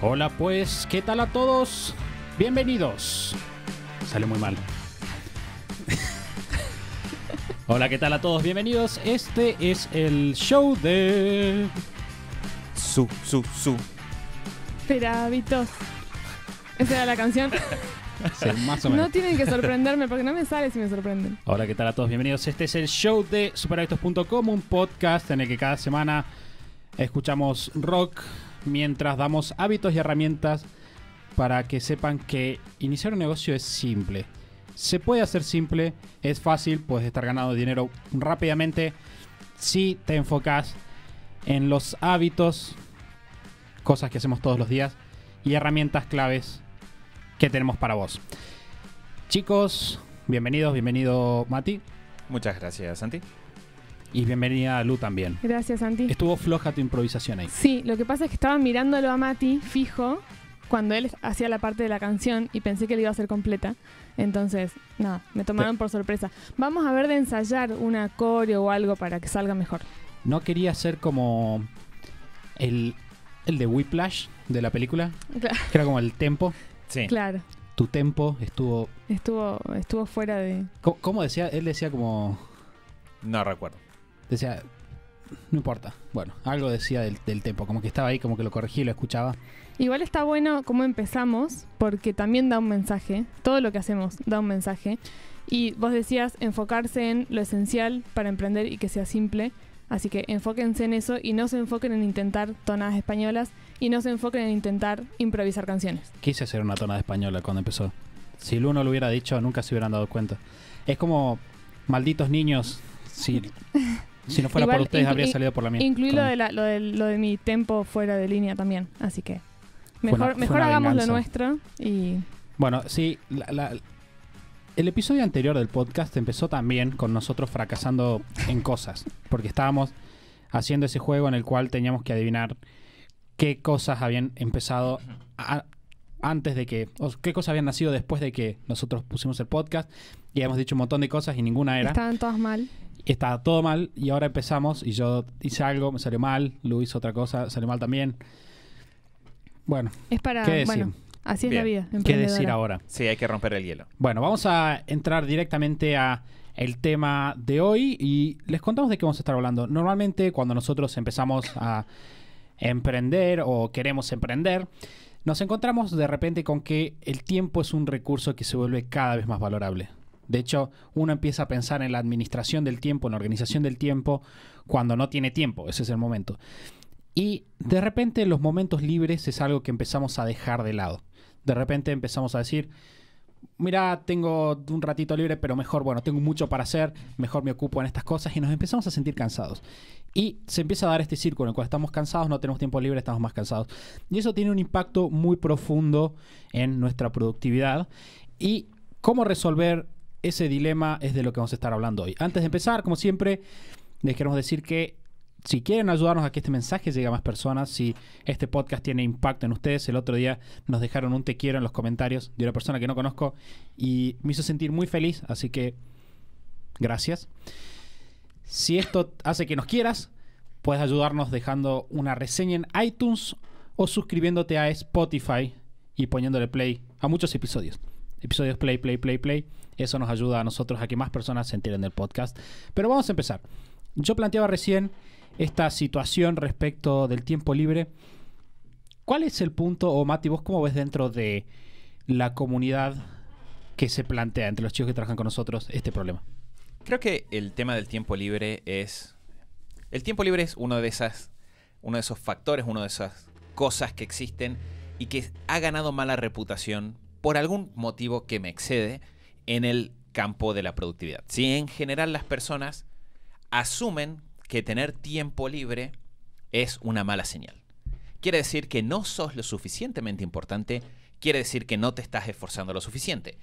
Hola pues, ¿qué tal a todos? Bienvenidos. Sale muy mal. Hola, ¿qué tal a todos? Bienvenidos. Este es el show de... Su. Peravitos. Esa era la canción. Sí, más o menos. No tienen que sorprenderme porque no me sale si me sorprenden. Hola, ¿qué tal a todos? Bienvenidos. Este es el show de superhábitos.com, un podcast en el que cada semana escuchamos rock mientras damos hábitos y herramientas para que sepan que iniciar un negocio es simple. Se puede hacer simple, es fácil, puedes estar ganando dinero rápidamente si te enfocas en los hábitos, cosas que hacemos todos los días y herramientas claves que tenemos para vos. Chicos, bienvenido Mati. Muchas gracias, Santi. Y bienvenida Lu también. Gracias, Santi. Estuvo floja tu improvisación ahí. Sí, lo que pasa es que estaba mirándolo a Mati fijo cuando él hacía la parte de la canción y pensé que le iba a hacer completa. Entonces, nada, me tomaron por sorpresa. Vamos a ver de ensayar una coreo o algo para que salga mejor. No quería ser como el de Whiplash de la película, Claro. que era como el tempo. Sí. Claro. Tu tempo estuvo... Estuvo fuera de... ¿Cómo decía? Él decía como... No recuerdo. Decía... No importa. Bueno, algo decía del tempo. Como que estaba ahí, como que lo corregí, lo escuchaba. Igual está bueno cómo empezamos, porque también da un mensaje. Todo lo que hacemos da un mensaje. Y vos decías enfocarse en lo esencial para emprender y que sea simple. Así que enfóquense en eso y no se enfoquen en intentar tonadas españolas y no se enfoquen en intentar improvisar canciones. Quise hacer una tonada española cuando empezó. Si Lu no lo hubiera dicho, nunca se hubieran dado cuenta. Es como malditos niños. Si no fuera Igual, por ustedes, habría salido por la mía. Incluí Con- lo de mi tempo fuera de línea también. Así que Fue mejor una hagamos venganza. lo nuestro y... Bueno, sí, el episodio anterior del podcast empezó también con nosotros fracasando en cosas, porque estábamos haciendo ese juego en el cual teníamos que adivinar qué cosas habían empezado antes de que, o qué cosas habían nacido después de que nosotros pusimos el podcast, y habíamos dicho un montón de cosas y ninguna era. Estaban todas mal. Estaba todo mal y ahora empezamos y yo hice algo, me salió mal, Lu hizo otra cosa, salió mal también. Bueno, Es para... ¿qué decir? Bueno, así es Bien. la vida. ¿Qué emprendedora. decir ahora? Sí, hay que romper el hielo. Bueno, vamos a entrar directamente a el tema de hoy y les contamos de qué vamos a estar hablando. Normalmente cuando nosotros empezamos a emprender o queremos emprender, nos encontramos de repente con que el tiempo es un recurso que se vuelve cada vez más valorable. De hecho, uno empieza a pensar en la administración del tiempo, en la organización del tiempo, cuando no tiene tiempo. Ese es el momento. Y de repente los momentos libres es algo que empezamos a dejar de lado. De repente empezamos a decir, mira, tengo un ratito libre, pero mejor, bueno, tengo mucho para hacer, mejor me ocupo en estas cosas y nos empezamos a sentir cansados. Y se empieza a dar este círculo en el cual estamos cansados, no tenemos tiempo libre, estamos más cansados. Y eso tiene un impacto muy profundo en nuestra productividad. Y cómo resolver ese dilema es de lo que vamos a estar hablando hoy. Antes de empezar, como siempre, les queremos decir que si quieren ayudarnos a que este mensaje llegue a más personas, si este podcast tiene impacto en ustedes, el otro día nos dejaron un te quiero en los comentarios de una persona que no conozco y me hizo sentir muy feliz, así que gracias. Si esto hace que nos quieras, puedes ayudarnos dejando una reseña en iTunes o suscribiéndote a Spotify y poniéndole play a muchos episodios. Episodios play. Eso nos ayuda a nosotros a que más personas se enteren del podcast. Pero vamos a empezar. Yo planteaba recién esta situación respecto del tiempo libre. ¿Cuál es el punto, o Mati, vos cómo ves dentro de la comunidad que se plantea entre los chicos que trabajan con nosotros este problema? Creo que el tema del tiempo libre es... El tiempo libre es uno de esos factores, una de esas cosas que existen y que ha ganado mala reputación por algún motivo que me excede en el campo de la productividad. Si en general las personas asumen que tener tiempo libre es una mala señal. Quiere decir que no sos lo suficientemente importante, quiere decir que no te estás esforzando lo suficiente.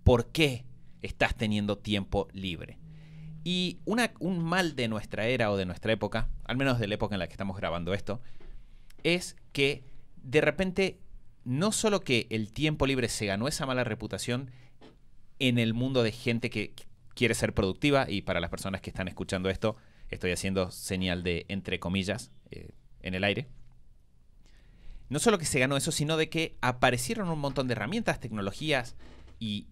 ¿Por qué estás teniendo tiempo libre? Y un mal de nuestra era o de nuestra época, al menos de la época en la que estamos grabando esto, es que de repente no solo que el tiempo libre se ganó esa mala reputación en el mundo de gente que quiere ser productiva, y para las personas que están escuchando esto, estoy haciendo señal de entre comillas en el aire, no solo que se ganó eso, sino de que aparecieron un montón de herramientas, tecnologías y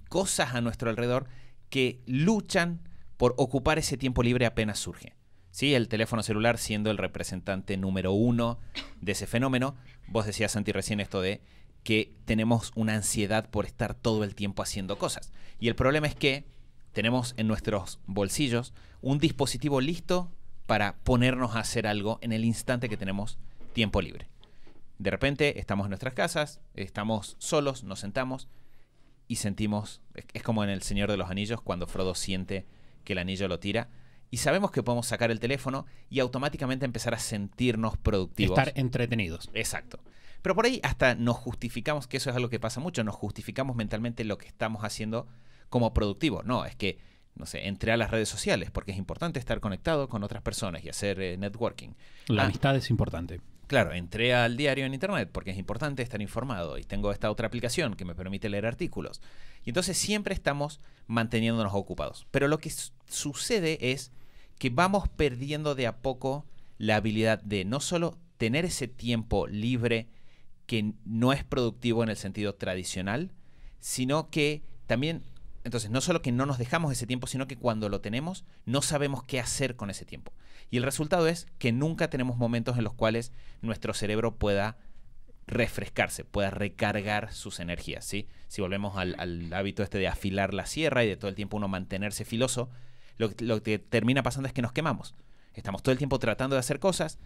cosas a nuestro alrededor que luchan por ocupar ese tiempo libre apenas surge. ¿Sí? El teléfono celular siendo el representante número 1 de ese fenómeno. Vos decías, Santi, recién esto de que tenemos una ansiedad por estar todo el tiempo haciendo cosas. Y el problema es que tenemos en nuestros bolsillos un dispositivo listo para ponernos a hacer algo en el instante que tenemos tiempo libre. De repente estamos en nuestras casas, estamos solos, nos sentamos y sentimos, es como en El Señor de los Anillos, cuando Frodo siente que el anillo lo tira, y sabemos que podemos sacar el teléfono y automáticamente empezar a sentirnos productivos. Estar entretenidos. Exacto. Pero por ahí hasta nos justificamos, que eso es algo que pasa mucho, nos justificamos mentalmente lo que estamos haciendo como productivo. No, es que, no sé, entré a las redes sociales porque es importante estar conectado con otras personas y hacer networking. La amistad es importante. Claro, entré al diario en internet porque es importante estar informado y tengo esta otra aplicación que me permite leer artículos. Y entonces siempre estamos manteniéndonos ocupados. Pero lo que sucede es que vamos perdiendo de a poco la habilidad de no solo tener ese tiempo libre que no es productivo en el sentido tradicional, sino que también, entonces no solo que no nos dejamos ese tiempo, sino que cuando lo tenemos no sabemos qué hacer con ese tiempo. Y el resultado es que nunca tenemos momentos en los cuales nuestro cerebro pueda refrescarse, pueda recargar sus energías, ¿sí? Si volvemos al hábito este de afilar la sierra y de todo el tiempo uno mantenerse filoso, lo que termina pasando es que nos quemamos. Estamos todo el tiempo tratando de hacer cosas,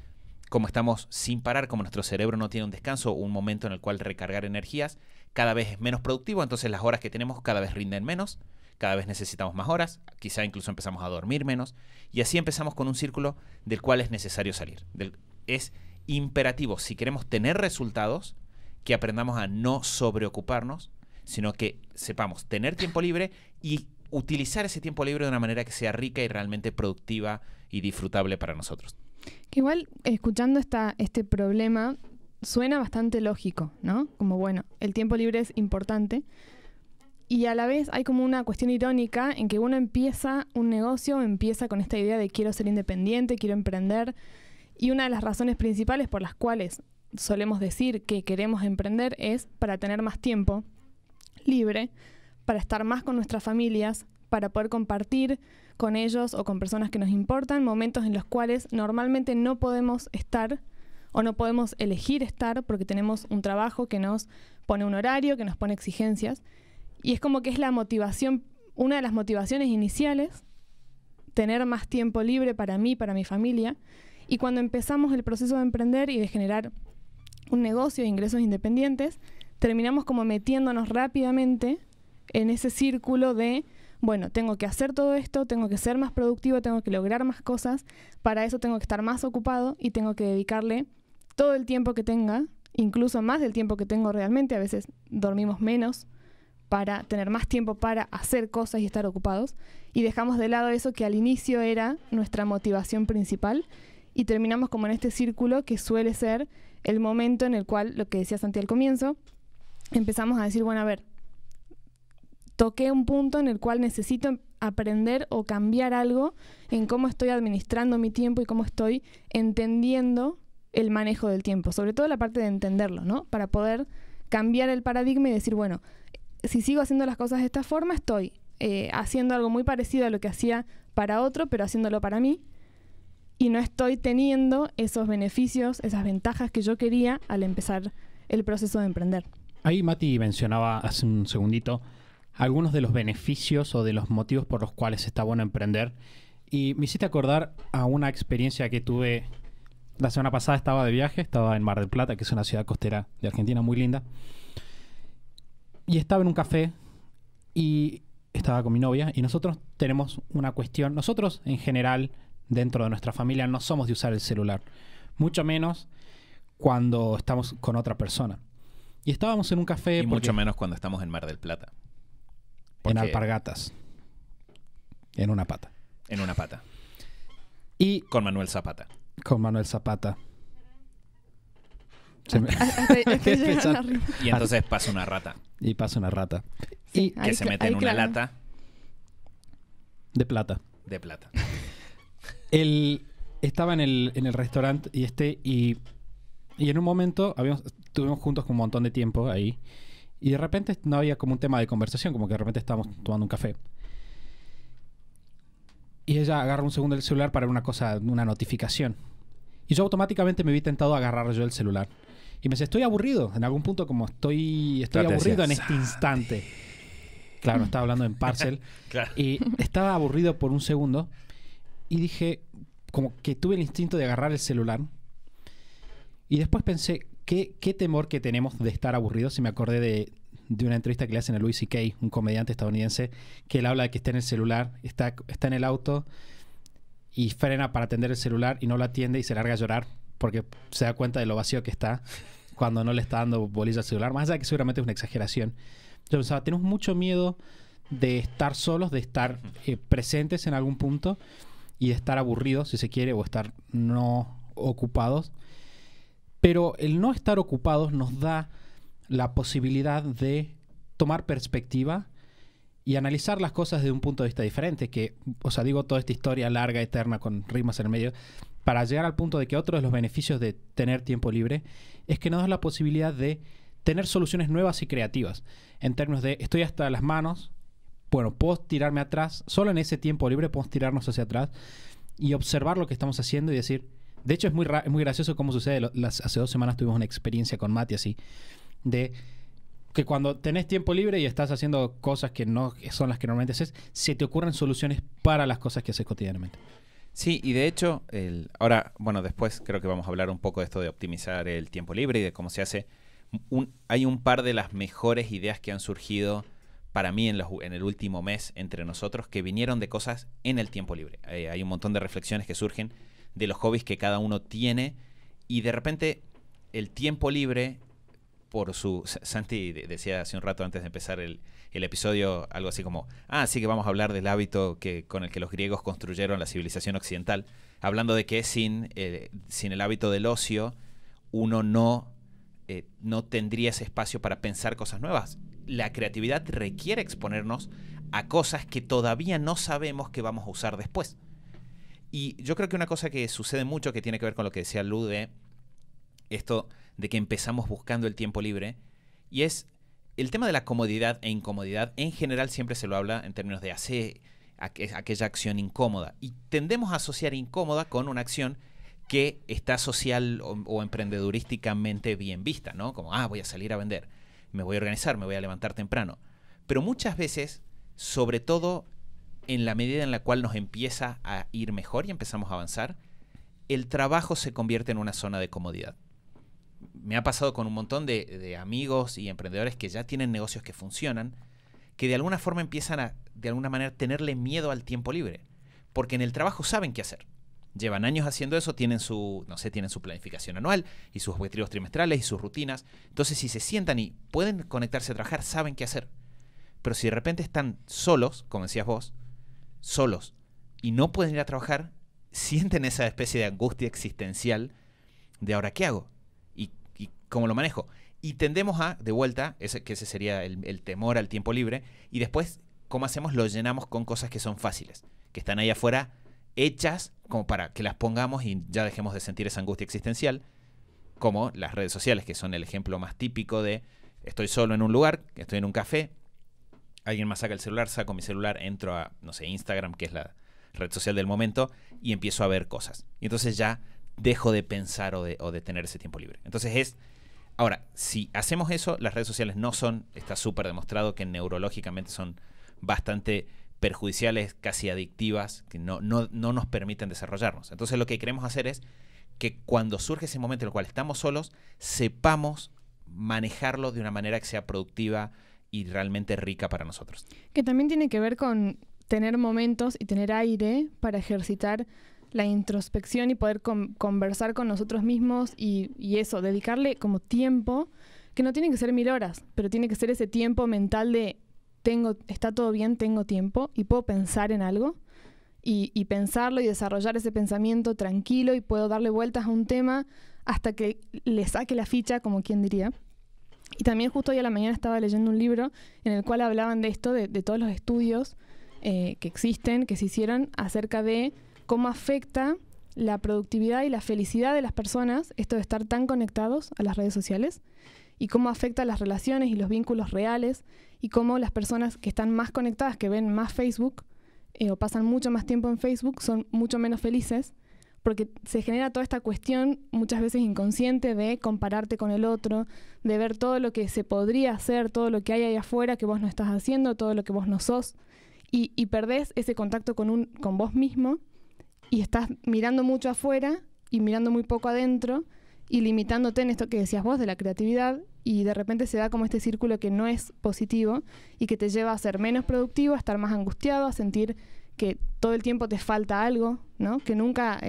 como estamos sin parar, como nuestro cerebro no tiene un descanso, un momento en el cual recargar energías, cada vez es menos productivo, entonces las horas que tenemos cada vez rinden menos, cada vez necesitamos más horas, quizá incluso empezamos a dormir menos, y así empezamos con un círculo del cual es necesario salir. Es imperativo, si queremos tener resultados, que aprendamos a no sobreocuparnos, sino que sepamos tener tiempo libre y utilizar ese tiempo libre de una manera que sea rica y realmente productiva y disfrutable para nosotros. Que igual, escuchando este problema, suena bastante lógico, ¿no? Como, bueno, el tiempo libre es importante. Y a la vez hay como una cuestión irónica en que uno empieza un negocio, empieza con esta idea de quiero ser independiente, quiero emprender. Y una de las razones principales por las cuales solemos decir que queremos emprender es para tener más tiempo libre, para estar más con nuestras familias, para poder compartir con ellos o con personas que nos importan, momentos en los cuales normalmente no podemos estar o no podemos elegir estar porque tenemos un trabajo que nos pone un horario, que nos pone exigencias. Y es como que es la motivación, una de las motivaciones iniciales, tener más tiempo libre para mí, para mi familia. Y cuando empezamos el proceso de emprender y de generar un negocio de ingresos independientes, terminamos como metiéndonos rápidamente en ese círculo de, bueno, tengo que hacer todo esto, tengo que ser más productivo, tengo que lograr más cosas, para eso tengo que estar más ocupado y tengo que dedicarle todo el tiempo que tenga, incluso más del tiempo que tengo realmente, a veces dormimos menos para tener más tiempo para hacer cosas y estar ocupados, y dejamos de lado eso que al inicio era nuestra motivación principal, y terminamos como en este círculo que suele ser el momento en el cual, lo que decía Santi al comienzo, empezamos a decir, bueno, a ver, toqué un punto en el cual necesito aprender o cambiar algo en cómo estoy administrando mi tiempo y cómo estoy entendiendo el manejo del tiempo, sobre todo la parte de entenderlo, ¿no? Para poder cambiar el paradigma y decir, bueno, si sigo haciendo las cosas de esta forma, estoy haciendo algo muy parecido a lo que hacía para otro, pero haciéndolo para mí, y no estoy teniendo esos beneficios, esas ventajas que yo quería al empezar el proceso de emprender. Ahí Mati mencionaba hace un segundito algunos de los beneficios o de los motivos por los cuales está bueno emprender, y me hiciste acordar a una experiencia que tuve la semana pasada. Estaba de viaje, estaba en Mar del Plata, que es una ciudad costera de Argentina muy linda, y estaba en un café y estaba con mi novia, y nosotros tenemos una cuestión. Nosotros en general dentro de nuestra familia no somos de usar el celular, mucho menos cuando estamos con otra persona. Y estábamos en un café, y mucho menos cuando estamos en Mar del Plata. En Alpargatas, en una pata. En una pata. Y con Manuel Zapata. Con Manuel Zapata. Y entonces pasa una rata. Y pasa una rata. Sí, y que se mete en una lata de plata. De plata. Él estaba en el restaurante y Y en un momento estuvimos juntos con un montón de tiempo ahí. Y de repente no había como un tema de conversación, como que de repente estábamos tomando un café. Y ella agarra un segundo el celular para una notificación. Y yo automáticamente me vi tentado a agarrar yo el celular. Y me dice, estoy aburrido. En algún punto como estoy aburrido en este instante. Claro, estaba hablando en Parcel. Claro. Y estaba aburrido por un segundo. Y dije, como que tuve el instinto de agarrar el celular. Y después pensé, ¿qué temor que tenemos de estar aburridos? Y me acordé de una entrevista que le hacen a Louis C.K., un comediante estadounidense, que él habla de que está en el celular, está en el auto y frena para atender el celular y no lo atiende y se larga a llorar porque se da cuenta de lo vacío que está cuando no le está dando bolilla al celular. Más allá de que seguramente es una exageración. Yo pensaba, tenemos mucho miedo de estar solos, de estar presentes en algún punto y de estar aburridos, si se quiere, o estar no ocupados. Pero el no estar ocupados nos da la posibilidad de tomar perspectiva y analizar las cosas desde un punto de vista diferente. Que, o sea, digo toda esta historia larga, eterna, con rimas en el medio, para llegar al punto de que otro de los beneficios de tener tiempo libre es que nos da la posibilidad de tener soluciones nuevas y creativas. En términos de, estoy hasta las manos, bueno, puedo tirarme atrás, solo en ese tiempo libre podemos tirarnos hacia atrás y observar lo que estamos haciendo y decir... De hecho, es muy gracioso cómo sucede. Hace 2 semanas tuvimos una experiencia con Mati así, de que cuando tenés tiempo libre y estás haciendo cosas que no son las que normalmente haces, se te ocurren soluciones para las cosas que haces cotidianamente. Sí, y de hecho, ahora, bueno, después creo que vamos a hablar un poco de esto de optimizar el tiempo libre y de cómo se hace. Hay un par de las mejores ideas que han surgido para mí en el último mes entre nosotros que vinieron de cosas en el tiempo libre. Hay un montón de reflexiones que surgen de los hobbies que cada uno tiene y de repente el tiempo libre Santi decía hace un rato antes de empezar el episodio algo así como, sí que vamos a hablar del hábito con el que los griegos construyeron la civilización occidental, hablando de que sin el hábito del ocio uno no tendría ese espacio para pensar cosas nuevas. La creatividad requiere exponernos a cosas que todavía no sabemos que vamos a usar después. Y yo creo que una cosa que sucede mucho, que tiene que ver con lo que decía Lu, de esto de que empezamos buscando el tiempo libre, y es el tema de la comodidad e incomodidad. En general siempre se lo habla en términos de hacer aquella acción incómoda. Y tendemos a asociar incómoda con una acción que está social o emprendedurísticamente bien vista, ¿no? Como, voy a salir a vender, me voy a organizar, me voy a levantar temprano. Pero muchas veces, sobre todo en la medida en la cual nos empieza a ir mejor y empezamos a avanzar, el trabajo se convierte en una zona de comodidad. Me ha pasado con un montón de amigos y emprendedores que ya tienen negocios que funcionan, que de alguna forma empiezan a, de alguna manera, tenerle miedo al tiempo libre. Porque en el trabajo saben qué hacer. Llevan años haciendo eso, tienen su planificación anual y sus objetivos trimestrales y sus rutinas. Entonces, si se sientan y pueden conectarse a trabajar, saben qué hacer. Pero si de repente están solos, como decías vos, solos y no pueden ir a trabajar, sienten esa especie de angustia existencial de ahora qué hago y cómo lo manejo. Y tendemos a, de vuelta, ese sería el temor al tiempo libre, y después, ¿cómo hacemos? Lo llenamos con cosas que son fáciles, que están ahí afuera, hechas como para que las pongamos y ya dejemos de sentir esa angustia existencial, como las redes sociales, que son el ejemplo más típico de estoy solo en un lugar, estoy en un café, alguien más saca el celular, saco mi celular, entro a, Instagram, que es la red social del momento, y empiezo a ver cosas. Y entonces ya dejo de pensar o de tener ese tiempo libre. Entonces ahora, si hacemos eso, las redes sociales está súper demostrado que neurológicamente son bastante perjudiciales, casi adictivas, que no nos permiten desarrollarnos. Entonces lo que queremos hacer es que cuando surge ese momento en el cual estamos solos, sepamos manejarlo de una manera que sea productiva y realmente rica para nosotros. Que también tiene que ver con tener momentos y tener aire para ejercitar la introspección y poder conversar con nosotros mismos y eso, dedicarle como tiempo, que no tiene que ser 1000 horas, pero tiene que ser ese tiempo mental de está todo bien, tengo tiempo y puedo pensar en algo y pensarlo y desarrollar ese pensamiento tranquilo y puedo darle vueltas a un tema hasta que le saque la ficha, como quien diría. Y también justo hoy a la mañana estaba leyendo un libro en el cual hablaban de esto, de todos los estudios que existen, que se hicieron acerca de cómo afecta la productividad y la felicidad de las personas, esto de estar tan conectados a las redes sociales, y cómo afecta las relaciones y los vínculos reales, y cómo las personas que están más conectadas, que ven más Facebook, o pasan mucho más tiempo en Facebook, son mucho menos felices, porque se genera toda esta cuestión, muchas veces inconsciente, de compararte con el otro, de ver todo lo que se podría hacer, todo lo que hay ahí afuera que vos no estás haciendo, todo lo que vos no sos, y perdés ese contacto con vos mismo, y estás mirando mucho afuera y mirando muy poco adentro, y limitándote en esto que decías vos de la creatividad, y de repente se da como este círculo que no es positivo y que te lleva a ser menos productivo, a estar más angustiado, a sentir que todo el tiempo te falta algo, ¿no? Que nunca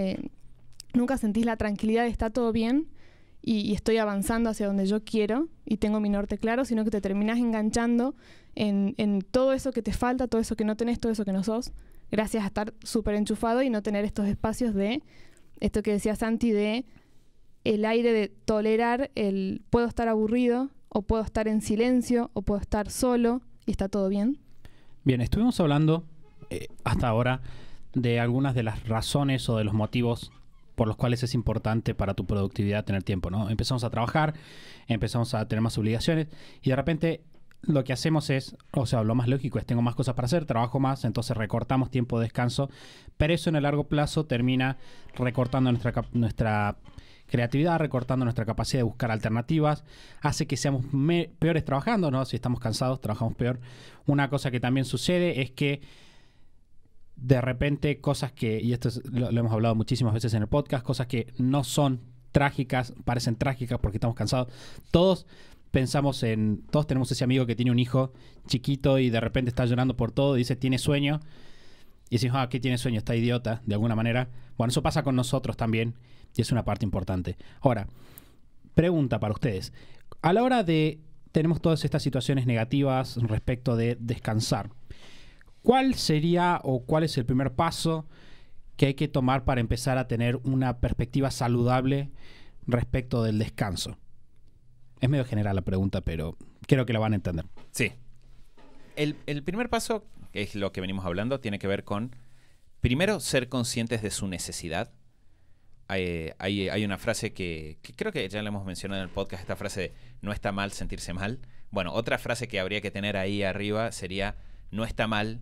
sentís la tranquilidad de está todo bien y estoy avanzando hacia donde yo quiero y tengo mi norte claro, sino que te terminás enganchando en todo eso que te falta, todo eso que no tenés, todo eso que no sos, gracias a estar súper enchufado y no tener estos espacios de, esto que decía Santi, de el aire de tolerar el puedo estar aburrido, o puedo estar en silencio, o puedo estar solo y está todo bien. Bien, estuvimos hablando hasta ahora de algunas de las razones o de los motivos por los cuales es importante para tu productividad tener tiempo, ¿no? Empezamos a trabajar, empezamos a tener más obligaciones y de repente lo que hacemos es, o sea, lo más lógico es tengo más cosas para hacer, trabajo más, entonces recortamos tiempo de descanso, pero eso en el largo plazo termina recortando nuestra creatividad, recortando nuestra capacidad de buscar alternativas, hace que seamos peores trabajando, ¿no? Si estamos cansados, trabajamos peor. Una cosa que también sucede es que de repente cosas que, y esto lo hemos hablado muchísimas veces en el podcast, cosas que no son trágicas, parecen trágicas porque estamos cansados. Todos tenemos ese amigo que tiene un hijo chiquito y de repente está llorando por todo y dice tiene sueño. Y decimos, ¿qué tiene sueño? Está idiota, de alguna manera. Bueno, eso pasa con nosotros también y es una parte importante. Ahora, pregunta para ustedes. A la hora de tenemos todas estas situaciones negativas respecto de descansar, ¿cuál sería o cuál es el primer paso que hay que tomar para empezar a tener una perspectiva saludable respecto del descanso? Es medio general la pregunta, pero creo que la van a entender. Sí. El primer paso, que es lo que venimos hablando, tiene que ver con, primero, ser conscientes de su necesidad. Hay una frase que creo que ya la hemos mencionado en el podcast, esta frase de no está mal sentirse mal. Bueno, otra frase que habría que tener ahí arriba sería no está mal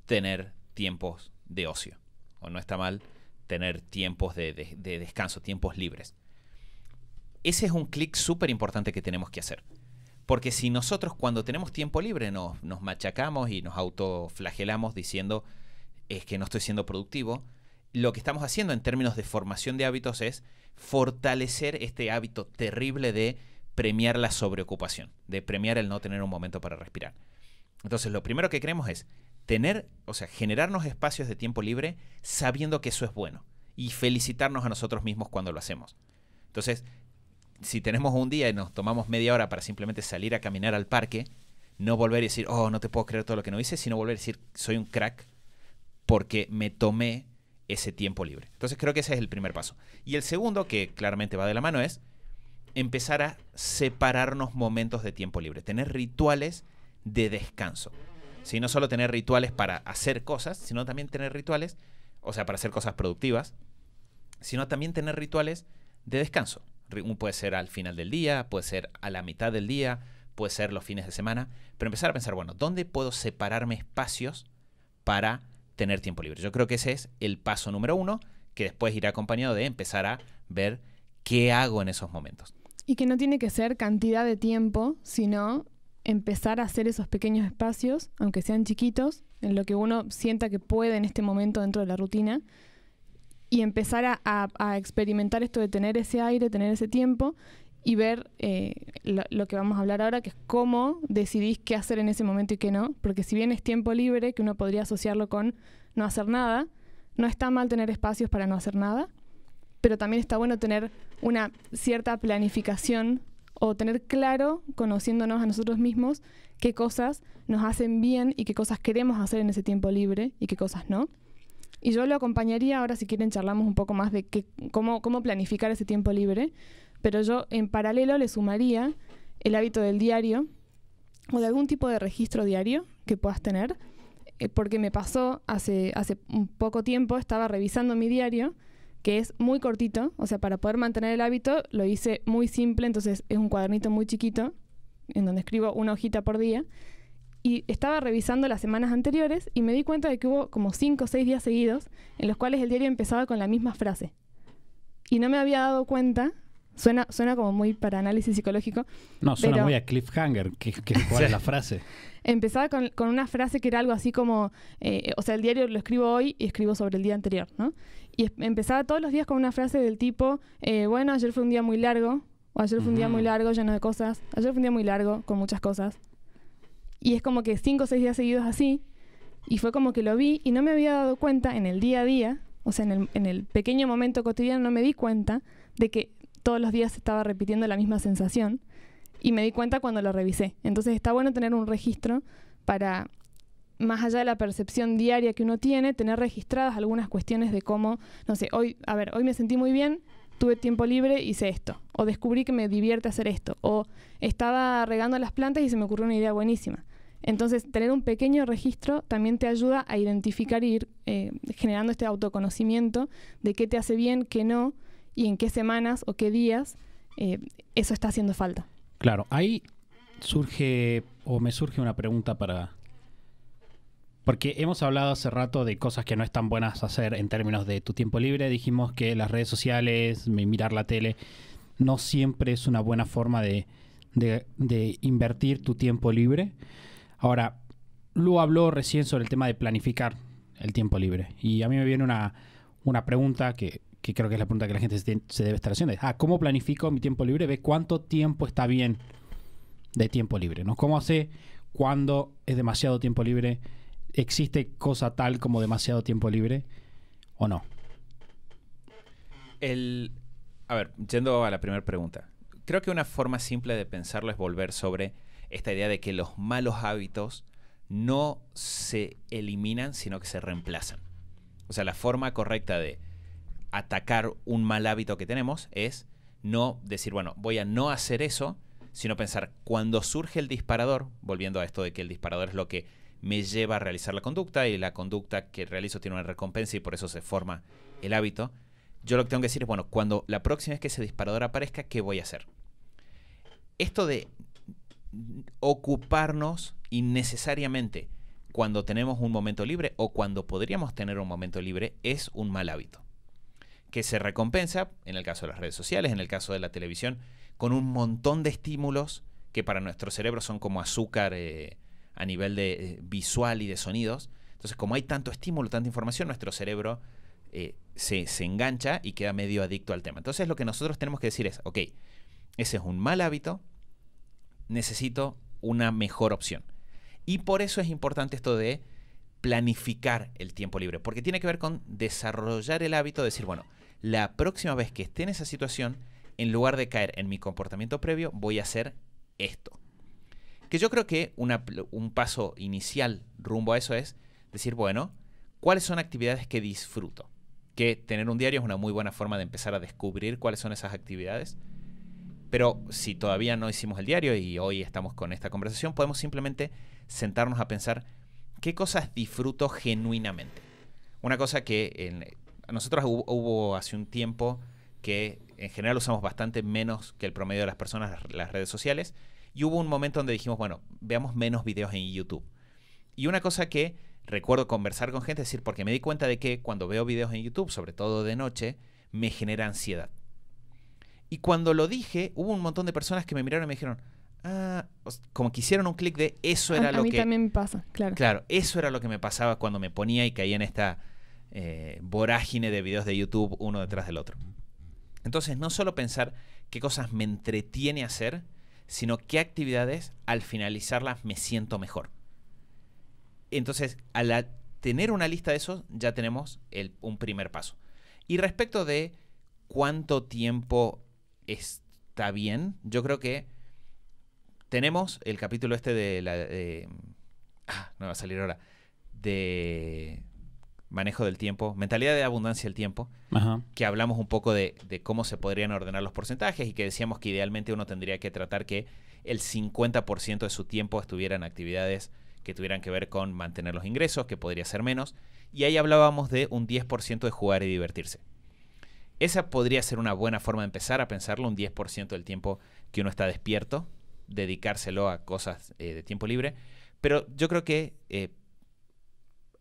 tener tiempos de ocio, o no está mal tener tiempos de descanso, tiempos libres. Ese es un clic súper importante que tenemos que hacer. Porque si nosotros cuando tenemos tiempo libre nos machacamos y nos autoflagelamos diciendo es que no estoy siendo productivo, lo que estamos haciendo en términos de formación de hábitos es fortalecer este hábito terrible de premiar la sobreocupación, de premiar el no tener un momento para respirar. Entonces lo primero que queremos es generarnos espacios de tiempo libre sabiendo que eso es bueno y felicitarnos a nosotros mismos cuando lo hacemos. Entonces, si tenemos un día y nos tomamos media hora para simplemente salir a caminar al parque, no volver a decir, oh, no te puedo creer todo lo que no hice, sino volver a decir, soy un crack porque me tomé ese tiempo libre. Entonces creo que ese es el primer paso. Y el segundo, que claramente va de la mano, es empezar a separarnos momentos de tiempo libre, tener rituales de descanso. ¿Sí? No solo tener rituales para hacer cosas, sino también tener rituales, o sea, para hacer cosas productivas, sino también tener rituales de descanso. Puede ser al final del día, puede ser a la mitad del día, puede ser los fines de semana, pero empezar a pensar, bueno, ¿dónde puedo separarme espacios para tener tiempo libre? Yo creo que ese es el paso número 1, que después irá acompañado de empezar a ver qué hago en esos momentos. Y que no tiene que ser cantidad de tiempo, sino empezar a hacer esos pequeños espacios, aunque sean chiquitos, en lo que uno sienta que puede en este momento dentro de la rutina, y empezar a experimentar esto de tener ese aire, tener ese tiempo y ver lo que vamos a hablar ahora, que es cómo decidís qué hacer en ese momento y qué no, porque si bien es tiempo libre, que uno podría asociarlo con no hacer nada, no está mal tener espacios para no hacer nada, pero también está bueno tener una cierta planificación o tener claro, conociéndonos a nosotros mismos, qué cosas nos hacen bien y qué cosas queremos hacer en ese tiempo libre y qué cosas no. Y yo lo acompañaría, ahora si quieren charlamos un poco más de cómo planificar ese tiempo libre, pero yo en paralelo le sumaría el hábito del diario o de algún tipo de registro diario que puedas tener, porque me pasó hace un poco tiempo, estaba revisando mi diario, que es muy cortito. O sea, para poder mantener el hábito lo hice muy simple, entonces es un cuadernito muy chiquito en donde escribo una hojita por día. Y estaba revisando las semanas anteriores y me di cuenta de que hubo como 5 o 6 días seguidos en los cuales el diario empezaba con la misma frase. Y no me había dado cuenta, suena como muy para análisis psicológico. No, suena pero muy a cliffhanger. ¿Cuál es la frase? empezaba con una frase que era algo así como, o sea, el diario lo escribo hoy y escribo sobre el día anterior, ¿no? Y empezaba todos los días con una frase del tipo, bueno, ayer fue un día muy largo, o ayer fue un día muy largo lleno de cosas, ayer fue un día muy largo con muchas cosas. Y es como que 5 o 6 días seguidos así, y fue como que lo vi y no me había dado cuenta en el día a día, o sea, en el pequeño momento cotidiano no me di cuenta de que todos los días estaba repitiendo la misma sensación, y me di cuenta cuando lo revisé. Entonces está bueno tener un registro para, más allá de la percepción diaria que uno tiene, tener registradas algunas cuestiones de cómo, no sé, hoy me sentí muy bien, tuve tiempo libre, hice esto, o descubrí que me divierte hacer esto, o estaba regando las plantas y se me ocurrió una idea buenísima. Entonces, tener un pequeño registro también te ayuda a identificar y ir generando este autoconocimiento de qué te hace bien, qué no, y en qué semanas o qué días eso está haciendo falta. Claro, ahí me surge una pregunta porque hemos hablado hace rato de cosas que no están buenas hacer en términos de tu tiempo libre. Dijimos que las redes sociales, mirar la tele, no siempre es una buena forma de invertir tu tiempo libre. Ahora, Lu habló recién sobre el tema de planificar el tiempo libre. Y a mí me viene una pregunta que creo que es la pregunta que la gente se debe estar haciendo. ¿Cómo planifico mi tiempo libre? Ve cuánto tiempo está bien de tiempo libre, ¿no? ¿Cómo sé cuándo es demasiado tiempo libre? ¿Existe cosa tal como demasiado tiempo libre o no? A ver, yendo a la primera pregunta. Creo que una forma simple de pensarlo es volver sobre esta idea de que los malos hábitos no se eliminan, sino que se reemplazan. O sea, la forma correcta de atacar un mal hábito que tenemos es no decir, bueno, voy a no hacer eso, sino pensar, cuando surge el disparador, volviendo a esto de que el disparador es lo que me lleva a realizar la conducta, y la conducta que realizo tiene una recompensa y por eso se forma el hábito, yo lo que tengo que decir es, bueno, cuando la próxima vez que ese disparador aparezca, ¿qué voy a hacer? Esto de ocuparnos innecesariamente cuando tenemos un momento libre o cuando podríamos tener un momento libre es un mal hábito, que se recompensa, en el caso de las redes sociales, en el caso de la televisión, con un montón de estímulos que para nuestro cerebro son como azúcar a nivel de visual y de sonidos. Entonces, como hay tanto estímulo, tanta información, nuestro cerebro se engancha y queda medio adicto al tema. Entonces, lo que nosotros tenemos que decir es, ok, ese es un mal hábito, necesito una mejor opción. Y por eso es importante esto de planificar el tiempo libre, porque tiene que ver con desarrollar el hábito de decir, bueno, la próxima vez que esté en esa situación, en lugar de caer en mi comportamiento previo, voy a hacer esto. Que yo creo que un paso inicial rumbo a eso es decir, bueno, ¿cuáles son actividades que disfruto? Que tener un diario es una muy buena forma de empezar a descubrir cuáles son esas actividades. Pero si todavía no hicimos el diario y hoy estamos con esta conversación, podemos simplemente sentarnos a pensar qué cosas disfruto genuinamente. Una cosa que nosotros hubo hace un tiempo que en general usamos bastante menos que el promedio de las personas las redes sociales, y hubo un momento donde dijimos, bueno, veamos menos videos en YouTube. Y una cosa que recuerdo conversar con gente, es decir, porque me di cuenta de que cuando veo videos en YouTube, sobre todo de noche, me genera ansiedad. Y cuando lo dije, hubo un montón de personas que me miraron y me dijeron, como que hicieron un clic de eso era lo que... A mí también me pasa, claro. Claro, eso era lo que me pasaba cuando me ponía y caía en esta vorágine de videos de YouTube uno detrás del otro. Entonces, no solo pensar qué cosas me entretiene hacer, sino qué actividades al finalizarlas me siento mejor. Entonces, al tener una lista de esos, ya tenemos un primer paso. Y respecto de cuánto tiempo está bien, yo creo que tenemos el capítulo de no va a salir ahora, de manejo del tiempo, mentalidad de abundancia del tiempo. Ajá. Que hablamos un poco de cómo se podrían ordenar los porcentajes y que decíamos que idealmente uno tendría que tratar que el 50% de su tiempo estuviera en actividades que tuvieran que ver con mantener los ingresos, que podría ser menos, y ahí hablábamos de un 10% de jugar y divertirse. esa podría ser una buena forma de empezar a pensarlo, un 10% del tiempo que uno está despierto, dedicárselo a cosas de tiempo libre. Pero yo creo que,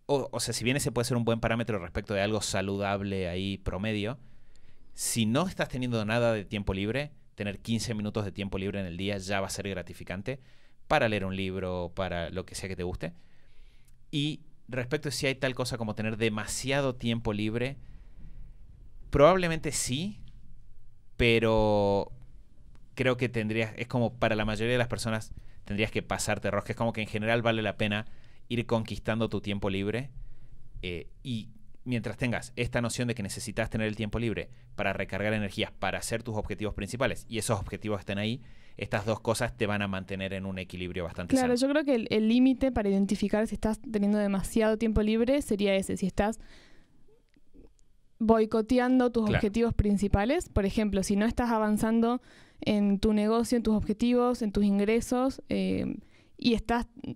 o sea, si bien ese puede ser un buen parámetro respecto de algo saludable ahí promedio, si no estás teniendo nada de tiempo libre, tener 15 minutos de tiempo libre en el día ya va a ser gratificante para leer un libro, para lo que sea que te guste. Y respecto a si hay tal cosa como tener demasiado tiempo libre, probablemente sí, pero creo que es como para la mayoría de las personas tendrías que pasarte rosca. Es como que en general vale la pena ir conquistando tu tiempo libre y mientras tengas esta noción de que necesitas tener el tiempo libre para recargar energías, para hacer tus objetivos principales y esos objetivos estén ahí, estas dos cosas te van a mantener en un equilibrio bastante Claro, sano. yo creo que el límite para identificar si estás teniendo demasiado tiempo libre sería ese, si estás boicoteando tus objetivos principales. Por ejemplo, si no estás avanzando en tu negocio, en tus objetivos, en tus ingresos, y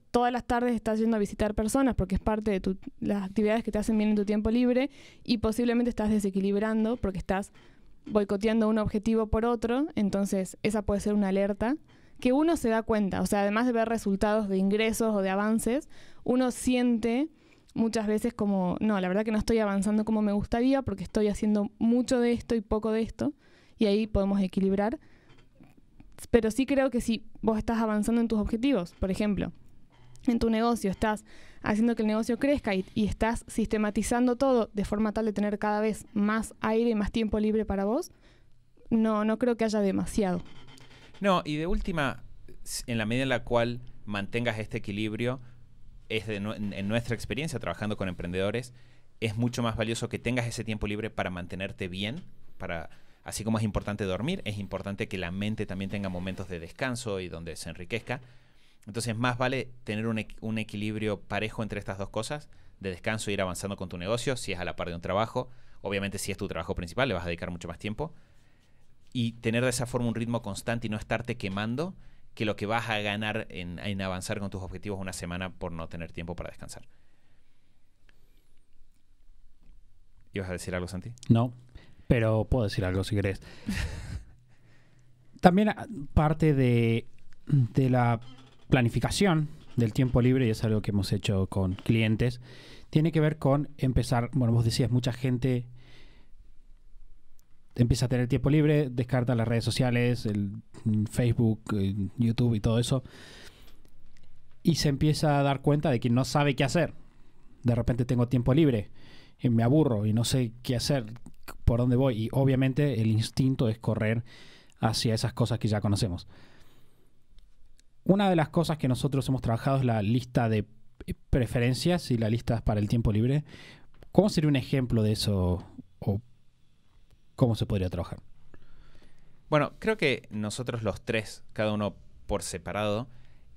todas las tardes estás yendo a visitar personas porque es parte de las actividades que te hacen bien en tu tiempo libre, y posiblemente estás desequilibrando porque estás boicoteando un objetivo por otro. Entonces esa puede ser una alerta que uno se da cuenta. O sea, además de ver resultados de ingresos o de avances, uno siente muchas veces como, no, la verdad que no estoy avanzando como me gustaría porque estoy haciendo mucho de esto y poco de esto, y ahí podemos equilibrar. Pero sí creo que si vos estás avanzando en tus objetivos, por ejemplo, en tu negocio, estás haciendo que el negocio crezca y estás sistematizando todo de forma tal de tener cada vez más aire y más tiempo libre para vos, no creo que haya demasiado. No, y de última, en la medida en la cual mantengas este equilibrio, en nuestra experiencia trabajando con emprendedores, es mucho más valioso que tengas ese tiempo libre para mantenerte bien, así como es importante dormir, es importante que la mente también tenga momentos de descanso y donde se enriquezca. Entonces, más vale tener un equilibrio parejo entre estas dos cosas, de descanso e ir avanzando con tu negocio, si es a la par de un trabajo. Obviamente, si es tu trabajo principal, le vas a dedicar mucho más tiempo. Y tener de esa forma un ritmo constante y no estarte quemando, que lo que vas a ganar en avanzar con tus objetivos una semana por no tener tiempo para descansar. ¿Ibas a decir algo, Santi? No, pero puedo decir algo si querés. También parte de la planificación del tiempo libre, y es algo que hemos hecho con clientes, tiene que ver con empezar, bueno, vos decías, mucha gente empieza a tener tiempo libre, descarta las redes sociales, el Facebook, YouTube y todo eso, y se empieza a dar cuenta de que no sabe qué hacer. De repente tengo tiempo libre y me aburro y no sé qué hacer, por dónde voy, y obviamente el instinto es correr hacia esas cosas que ya conocemos. Una de las cosas que nosotros hemos trabajado es la lista de preferencias y la lista para el tiempo libre. ¿Cómo sería un ejemplo de eso o cómo se podría trabajar? Bueno, creo que nosotros los tres, cada uno por separado,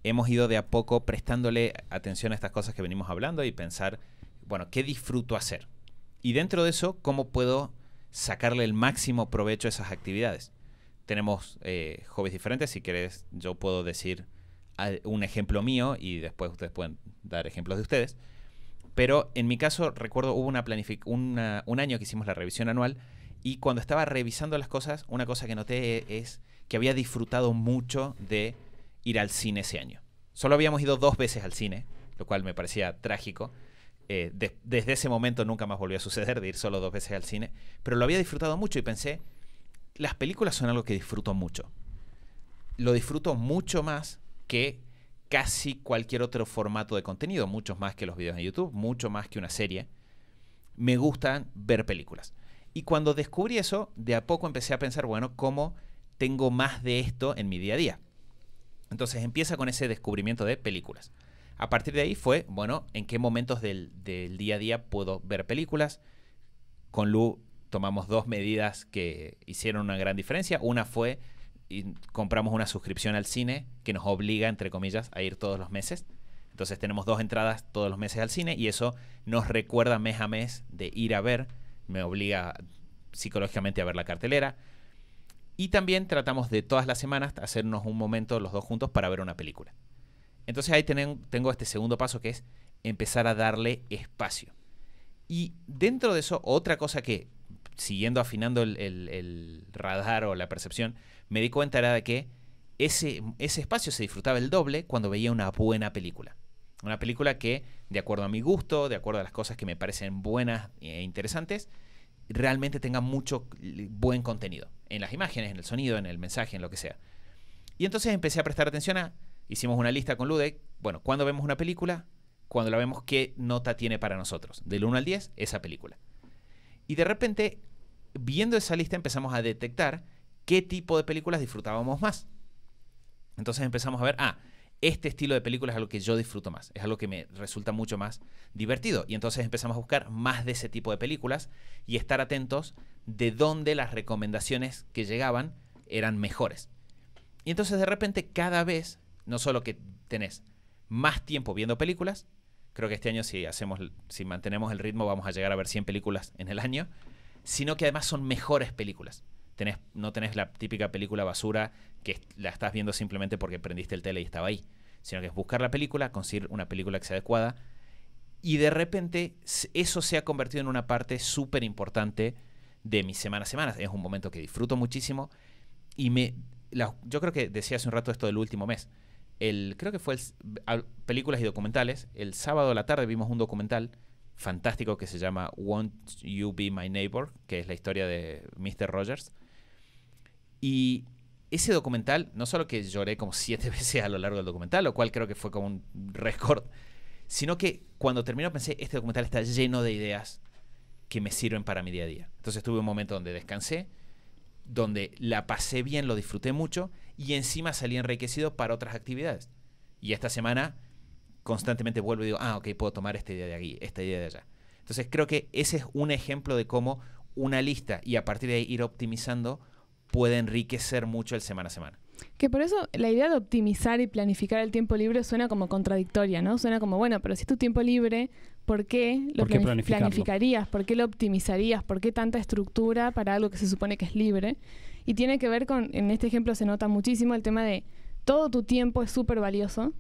hemos ido de a poco prestándole atención a estas cosas que venimos hablando y pensar, bueno, ¿qué disfruto hacer? Y dentro de eso, ¿cómo puedo sacarle el máximo provecho a esas actividades? Tenemos hobbies diferentes. Si querés, yo puedo decir un ejemplo mío y después ustedes pueden dar ejemplos de ustedes. Pero en mi caso, recuerdo, hubo un año que hicimos la revisión anual, y cuando estaba revisando las cosas, una cosa que noté es que había disfrutado mucho de ir al cine ese año. Solo habíamos ido 2 veces al cine, lo cual me parecía trágico. Desde ese momento nunca más volvió a suceder de ir solo 2 veces al cine, pero lo había disfrutado mucho y pensé, las películas son algo que disfruto mucho. Lo disfruto mucho más que casi cualquier otro formato de contenido, mucho más que los videos en YouTube, mucho más que una serie. Me gustan ver películas. Y cuando descubrí eso, de a poco empecé a pensar, bueno, ¿cómo tengo más de esto en mi día a día? Entonces empieza con ese descubrimiento de películas. A partir de ahí fue, bueno, ¿en qué momentos del día a día puedo ver películas? Con Lu tomamos 2 medidas que hicieron una gran diferencia. Una fue, compramos una suscripción al cine que nos obliga, entre comillas, a ir todos los meses. Entonces tenemos 2 entradas todos los meses al cine y eso nos recuerda mes a mes de ir a ver. Me obliga psicológicamente a ver la cartelera. Y también tratamos de todas las semanas hacernos un momento los 2 juntos para ver una película. Entonces ahí tengo este segundo paso, que es empezar a darle espacio. Y dentro de eso, otra cosa que siguiendo afinando el radar o la percepción, me di cuenta era de que ese espacio se disfrutaba el doble cuando veía una buena película. Una película que, de acuerdo a mi gusto, de acuerdo a las cosas que me parecen buenas e interesantes, realmente tenga mucho buen contenido. En las imágenes, en el sonido, en el mensaje, en lo que sea. Y entonces empecé a prestar atención hicimos una lista con Ludek. Bueno, cuando vemos una película, cuando la vemos, ¿qué nota tiene para nosotros? Del 1 al 10, esa película. Y de repente, viendo esa lista, empezamos a detectar qué tipo de películas disfrutábamos más. Entonces empezamos a ver, este estilo de película es algo que yo disfruto más, es algo que me resulta mucho más divertido. Y entonces empezamos a buscar más de ese tipo de películas y estar atentos de dónde las recomendaciones que llegaban eran mejores. Y entonces de repente cada vez, no solo que tenés más tiempo viendo películas, creo que este año si mantenemos el ritmo vamos a llegar a ver 100 películas en el año, sino que además son mejores películas. No tenés la típica película basura que la estás viendo simplemente porque prendiste el tele y estaba ahí, sino que es buscar la película, conseguir una película que sea adecuada, y de repente eso se ha convertido en una parte súper importante de mis semanas. Es un momento que disfruto muchísimo y yo creo que decía hace un rato esto del último mes. Creo que fue películas y documentales. El sábado a la tarde vimos un documental fantástico que se llama Won't You Be My Neighbor, que es la historia de Mr. Rogers. Y ese documental, no solo que lloré como 7 veces a lo largo del documental, lo cual creo que fue como un récord, sino que cuando terminó pensé, este documental está lleno de ideas que me sirven para mi día a día. Entonces tuve un momento donde descansé, donde la pasé bien, lo disfruté mucho y encima salí enriquecido para otras actividades. Y esta semana constantemente vuelvo y digo, ok, puedo tomar esta idea de aquí, esta idea de allá. Entonces creo que ese es un ejemplo de cómo una lista y a partir de ahí ir optimizando puede enriquecer mucho el semana a semana. Que por eso la idea de optimizar y planificar el tiempo libre suena como contradictoria, ¿no? Suena como, bueno, pero si es tu tiempo libre, ¿por qué lo planificarías? ¿Por qué lo optimizarías? ¿Por qué tanta estructura para algo que se supone que es libre? Y tiene que ver con, en este ejemplo se nota muchísimo el tema de todo tu tiempo es súper valioso.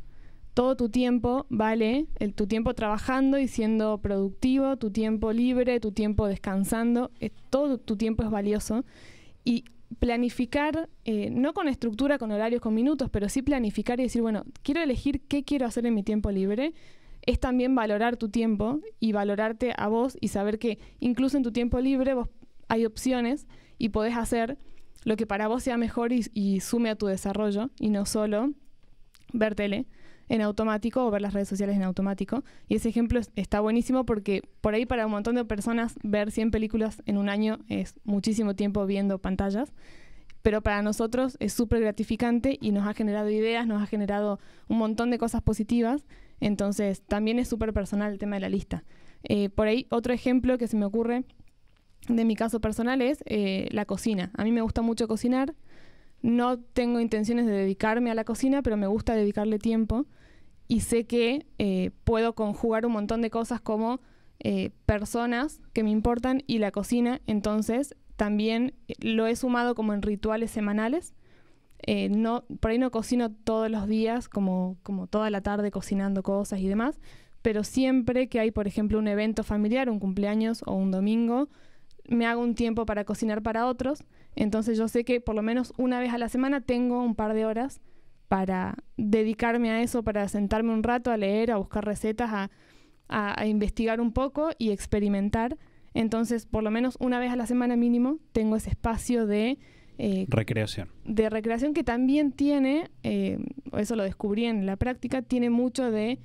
Todo tu tiempo vale, tu tiempo trabajando y siendo productivo, tu tiempo libre, tu tiempo descansando, todo tu tiempo es valioso. Y planificar, no con estructura, con horarios, con minutos, pero sí planificar y decir, bueno, quiero elegir qué quiero hacer en mi tiempo libre, es también valorar tu tiempo y valorarte a vos y saber que incluso en tu tiempo libre vos hay opciones y podés hacer lo que para vos sea mejor y sume a tu desarrollo y no solo ver tele en automático o ver las redes sociales en automático. Y ese ejemplo está buenísimo porque por ahí para un montón de personas ver 100 películas en un año es muchísimo tiempo viendo pantallas, pero para nosotros es súper gratificante y nos ha generado ideas, nos ha generado un montón de cosas positivas. Entonces también es súper personal el tema de la lista. Por ahí otro ejemplo que se me ocurre de mi caso personal es la cocina. A mí me gusta mucho cocinar. No tengo intenciones de dedicarme a la cocina, pero me gusta dedicarle tiempo y sé que puedo conjugar un montón de cosas como personas que me importan y la cocina. Entonces también lo he sumado como en rituales semanales. Por ahí no cocino todos los días, como toda la tarde cocinando cosas y demás, pero siempre que hay, por ejemplo, un evento familiar, un cumpleaños o un domingo, me hago un tiempo para cocinar para otros. Entonces yo sé que por lo menos una vez a la semana tengo un par de horas para dedicarme a eso, para sentarme un rato a leer, a buscar recetas, a investigar un poco y experimentar. Entonces por lo menos una vez a la semana mínimo tengo ese espacio de recreación. De recreación que también tiene, eso lo descubrí en la práctica, tiene mucho de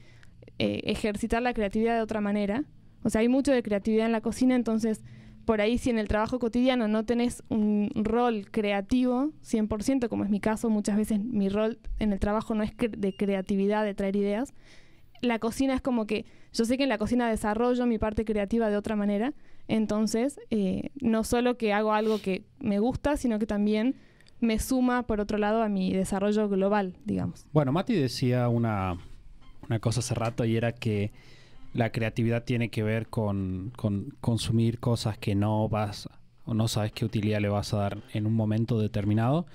ejercitar la creatividad de otra manera. O sea, hay mucho de creatividad en la cocina, entonces por ahí si en el trabajo cotidiano no tenés un rol creativo 100%, como es mi caso, muchas veces mi rol en el trabajo no es de creatividad, de traer ideas. La cocina es como que yo sé que en la cocina desarrollo mi parte creativa de otra manera, entonces no solo que hago algo que me gusta, sino que también me suma, por otro lado, a mi desarrollo global, digamos. Bueno, Mati decía una cosa hace rato y era que la creatividad tiene que ver con consumir cosas que no vas o no sabes qué utilidad le vas a dar en un momento determinado.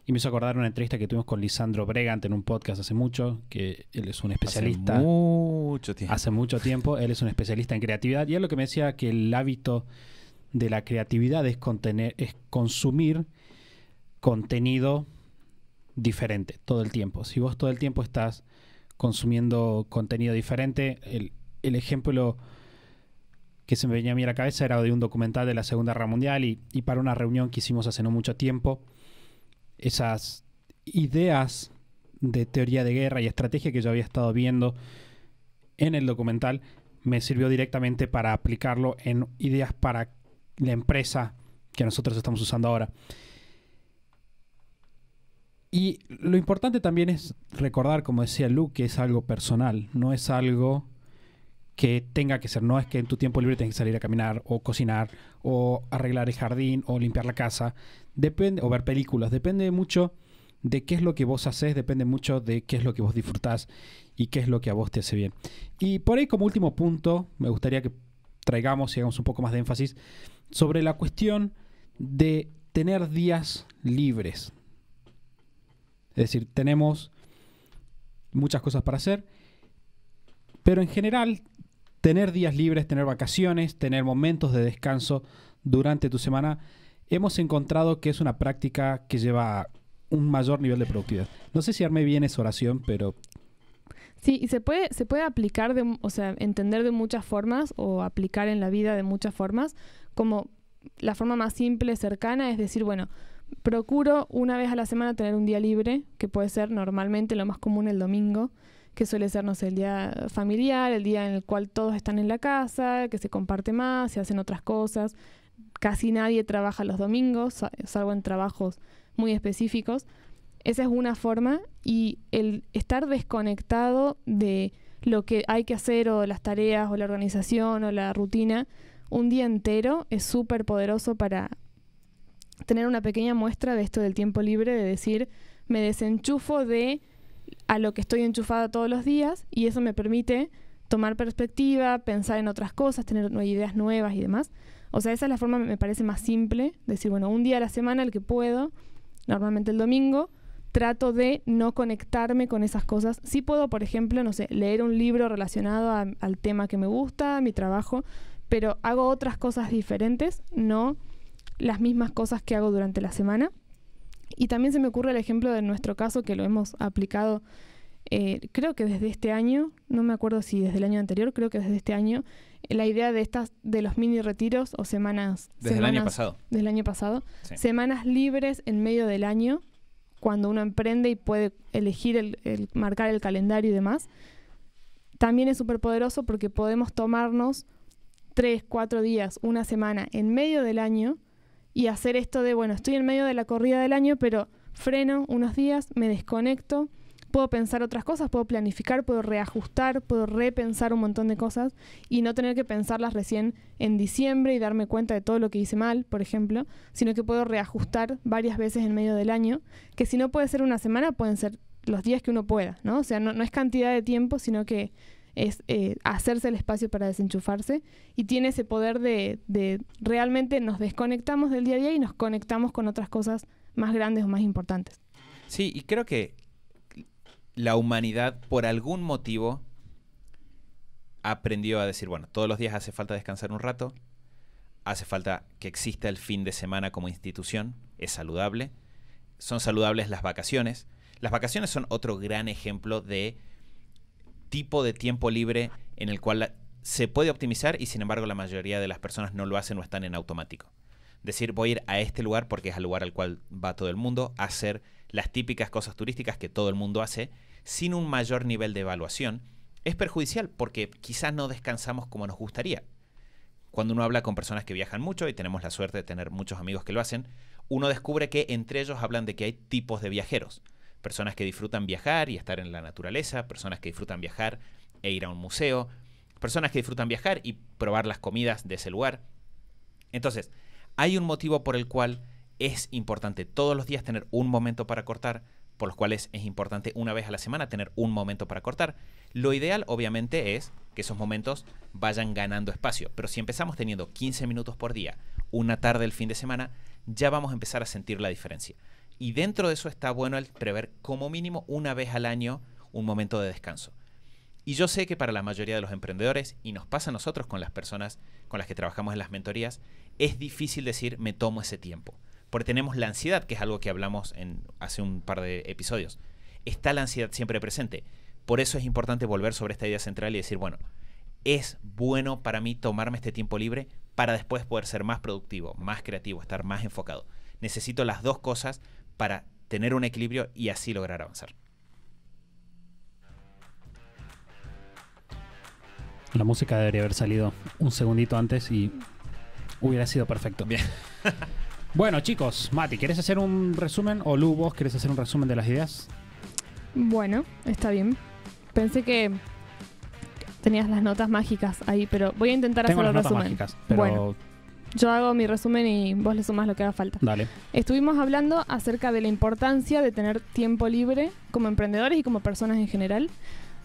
Y me hizo acordar una entrevista que tuvimos con Lisandro Bregant en un podcast hace mucho, que él es un especialista. Hace mucho tiempo. Hace mucho tiempo. Él es un especialista en creatividad. Y él lo que me decía que el hábito de la creatividad es consumir contenido diferente todo el tiempo. Si vos todo el tiempo estás consumiendo contenido diferente, el ejemplo que se me venía a mí a la cabeza era de un documental de la Segunda Guerra Mundial y para una reunión que hicimos hace no mucho tiempo, esas ideas de teoría de guerra y estrategia que yo había estado viendo en el documental me sirvió directamente para aplicarlo en ideas para la empresa que nosotros estamos usando ahora. Y lo importante también es recordar, como decía Luke, que es algo personal, no es algo que tenga que ser, no es que en tu tiempo libre tengas que salir a caminar o cocinar o arreglar el jardín o limpiar la casa, depende, o ver películas, depende mucho de qué es lo que vos haces, depende mucho de qué es lo que vos disfrutás y qué es lo que a vos te hace bien. Y por ahí, como último punto, me gustaría que traigamos y hagamos un poco más de énfasis sobre la cuestión de tener días libres. Es decir, tenemos muchas cosas para hacer, pero en general, tener días libres, tener vacaciones, tener momentos de descanso durante tu semana, hemos encontrado que es una práctica que lleva a un mayor nivel de productividad. No sé si armé bien esa oración, pero... Sí, y se puede aplicar, o sea, entender de muchas formas o aplicar en la vida de muchas formas, como la forma más simple, cercana, es decir, bueno, procuro una vez a la semana tener un día libre, que puede ser normalmente lo más común el domingo, que suele ser, no sé, el día familiar, el día en el cual todos están en la casa, que se comparte más, se hacen otras cosas. Casi nadie trabaja los domingos, salvo en trabajos muy específicos. Esa es una forma, y el estar desconectado de lo que hay que hacer o de las tareas o la organización o la rutina un día entero es súper poderoso para tener una pequeña muestra de esto del tiempo libre, de decir, me desenchufo de a lo que estoy enchufada todos los días, y eso me permite tomar perspectiva, pensar en otras cosas, tener ideas nuevas y demás. O sea, esa es la forma, me parece, más simple, decir, bueno, un día a la semana el que puedo, normalmente el domingo, trato de no conectarme con esas cosas. Sí puedo, por ejemplo, no sé, leer un libro relacionado al tema que me gusta, a mi trabajo, pero hago otras cosas diferentes, no las mismas cosas que hago durante la semana. Y también se me ocurre el ejemplo de nuestro caso, que lo hemos aplicado, creo que desde este año, no me acuerdo si desde el año anterior, creo que desde este año, la idea de los mini retiros o semanas... Desde el año pasado. Desde el año pasado. Sí. Semanas libres en medio del año, cuando uno emprende y puede elegir marcar el calendario y demás. También es súper poderoso porque podemos tomarnos 3, 4 días, una semana en medio del año y hacer esto de, bueno, estoy en medio de la corrida del año, pero freno unos días, me desconecto, puedo pensar otras cosas, puedo planificar, puedo reajustar, puedo repensar un montón de cosas y no tener que pensarlas recién en diciembre y darme cuenta de todo lo que hice mal, por ejemplo, sino que puedo reajustar varias veces en medio del año, que si no puede ser una semana, pueden ser los días que uno pueda, ¿no? O sea, no es cantidad de tiempo, sino que es hacerse el espacio para desenchufarse, y tiene ese poder de realmente nos desconectamos del día a día y nos conectamos con otras cosas más grandes o más importantes. Sí, y creo que la humanidad, por algún motivo, aprendió a decir, bueno, todos los días hace falta descansar un rato, hace falta que exista el fin de semana como institución, es saludable, son saludables las vacaciones. Las vacaciones son otro gran ejemplo de tipo de tiempo libre en el cual se puede optimizar y sin embargo la mayoría de las personas no lo hacen o están en automático. Decir, voy a ir a este lugar porque es el lugar al cual va todo el mundo, a hacer las típicas cosas turísticas que todo el mundo hace, sin un mayor nivel de evaluación, es perjudicial porque quizás no descansamos como nos gustaría. Cuando uno habla con personas que viajan mucho, y tenemos la suerte de tener muchos amigos que lo hacen, uno descubre que entre ellos hablan de que hay tipos de viajeros. Personas que disfrutan viajar y estar en la naturaleza, personas que disfrutan viajar e ir a un museo, personas que disfrutan viajar y probar las comidas de ese lugar. Entonces, hay un motivo por el cual es importante todos los días tener un momento para cortar, por los cuales es importante una vez a la semana tener un momento para cortar. Lo ideal, obviamente, es que esos momentos vayan ganando espacio, pero si empezamos teniendo 15 minutos por día, una tarde el fin de semana, ya vamos a empezar a sentir la diferencia. Y dentro de eso está bueno el prever como mínimo una vez al año un momento de descanso. Y yo sé que para la mayoría de los emprendedores, y nos pasa a nosotros con las personas con las que trabajamos en las mentorías, es difícil decir me tomo ese tiempo. Porque tenemos la ansiedad, que es algo que hablamos hace un par de episodios. Está la ansiedad siempre presente. Por eso es importante volver sobre esta idea central y decir, bueno, es bueno para mí tomarme este tiempo libre para después poder ser más productivo, más creativo, estar más enfocado. Necesito las dos cosas para tener un equilibrio y así lograr avanzar. La música debería haber salido un segundito antes y hubiera sido perfecto. Bien. Bueno, chicos, Mati, ¿querés hacer un resumen? O Lu, vos querés hacer un resumen de las ideas. Bueno, está bien. Pensé que tenías las notas mágicas ahí, pero voy a intentar Tengo hacer el las notas resumen. mágicas, pero Bueno, yo hago mi resumen y vos le sumás lo que haga falta. dale. Estuvimos hablando acerca de la importancia de tener tiempo libre como emprendedores y como personas en general.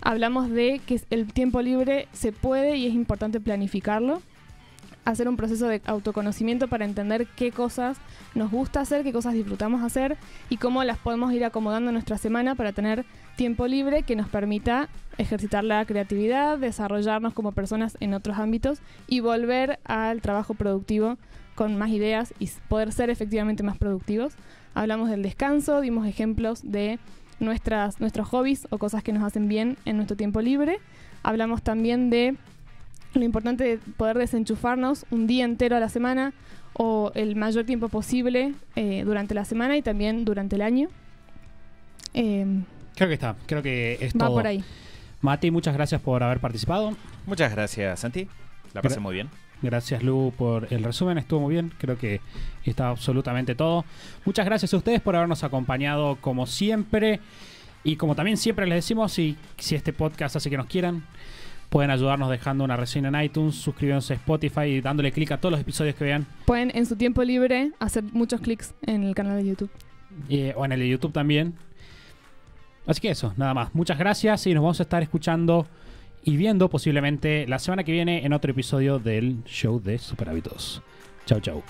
Hablamos de que el tiempo libre se puede y es importante planificarlo. Hacer un proceso de autoconocimiento para entender qué cosas nos gusta hacer, qué cosas disfrutamos hacer y cómo las podemos ir acomodando en nuestra semana para tener tiempo libre que nos permita ejercitar la creatividad, desarrollarnos como personas en otros ámbitos y volver al trabajo productivo con más ideas y poder ser efectivamente más productivos. Hablamos del descanso, dimos ejemplos de nuestros hobbies o cosas que nos hacen bien en nuestro tiempo libre. Hablamos también de lo importante de poder desenchufarnos un día entero a la semana o el mayor tiempo posible durante la semana y también durante el año. Creo que es Va todo. por ahí. Mati, muchas gracias por haber participado. Muchas gracias, Santi. La pasé muy bien. Gracias, Lu, por el resumen. Estuvo muy bien. Creo que está absolutamente todo. Muchas gracias a ustedes por habernos acompañado como siempre. Y como también siempre les decimos, si este podcast hace que nos quieran, pueden ayudarnos dejando una reseña en iTunes, suscribiéndose a Spotify y dándole clic a todos los episodios que vean. Pueden en su tiempo libre hacer muchos clics en el canal de YouTube. O en el de YouTube también. Así que eso, nada más. Muchas gracias y nos vamos a estar escuchando y viendo posiblemente la semana que viene en otro episodio del show de Super Hábitos. Chau, chau.